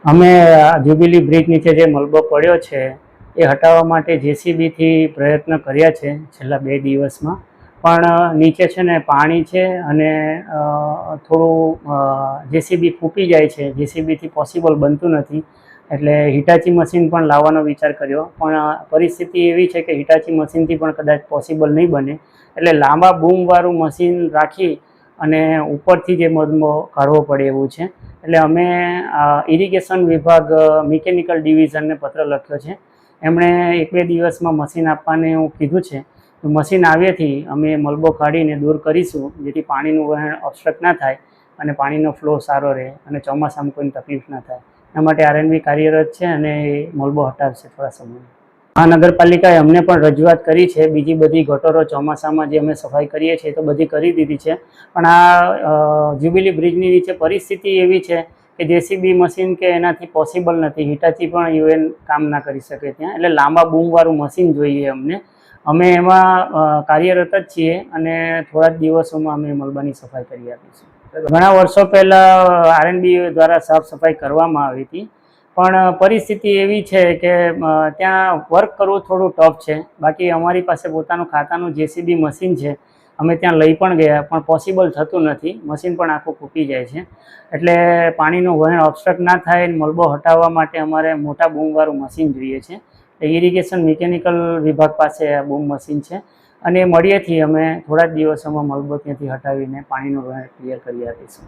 અમે jubilee bridge નીચે જે મલબો પડ્યો છે એ હટાવવા માટે જેસીબીથી પ્રયત્ન કર્યા છે છેલ્લા 2 દિવસમાં, પણ નીચે છે ને પાણી છે અને થોડું જેસીબી ફૂટી જાય છે, જેસીબીથી પોસિબલ બનતું નથી. એટલે હિટાચી મશીન પણ લાવવાનો વિચાર કર્યો, પણ પરિસ્થિતિ એવી છે કે હિટાચી મશીનથી પણ કદાચ પોસિબલ નહીં બને. એટલે લાંબા બૂમવાળું મશીન રાખી અને ઉપરથી જે મલબો કાઢવો પડે એવું છે. એટલે અમે ઇરિગેશન વિભાગ મિકેનિકલ ડિવિઝનને પત્ર લખ્યો છે. એમણે 1-2 દિવસમાં મશીન આપવાને એવું કીધું છે. મશીન આવ્યાથી અમે મલબો કાઢીને દૂર કરીશું, જેથી પાણીનું વહેણ ઓબસ્ટ્રક્ટ ના થાય અને પાણીનો ફ્લો સારો રહે અને ચોમાસામાં કોઈ તકલીફ ના થાય. એના માટે આરએનબી કાર્યરત છે અને એ મલબો હટાવશે થોડા સમયમાં. મહાનગરપાલિકાએ અમને પણ રજૂઆત કરી છે. બીજી બધી ગટરો ચોમાસામાં જે અમે સફાઈ કરીએ છીએ તો બધી કરી દીધી છે, પણ આ જ્યુબિલી બ્રિજની નીચે પરિસ્થિતિ એવી છે કે જેસીબી મશીન કે એનાથી પોસિબલ નથી. હિટાચી પણ યુએન કામ ના કરી શકે ત્યાં, એટલે લાંબા બૂમવાળું મશીન જોઈએ અમને. અમે એમાં કાર્યરત જ છીએ અને થોડા જ દિવસોમાં અમે મલબાની સફાઈ કરી આપીશું. ઘણા વર્ષો પહેલાં આરએનબી દ્વારા સાફ સફાઈ કરવામાં આવી હતી, પણ પરિસ્થિતિ એવી છે કે ત્યાં વર્ક કરવું થોડું ટફ છે. બાકી અમારી પાસે પોતાનું ખાતાનું જેસીબી મશીન છે, અમે ત્યાં લઈ પણ ગયા, પણ પોસિબલ થતું નથી. મશીન પણ આખું ફૂટી જાય છે. એટલે પાણીનું વહેણ ઓબસ્ટ્રક્ટ ના થાય, મલબો હટાવવા માટે અમારે મોટા બૂમવાળું મશીન જોઈએ છે. ઇરિગેશન મિકેનિકલ વિભાગ પાસે આ બૂમ મશીન છે અને મળીએથી અમે થોડા જ દિવસોમાં મલબો ત્યાંથી હટાવીને પાણીનું વહેણ ક્લિયર કરી આપીશું.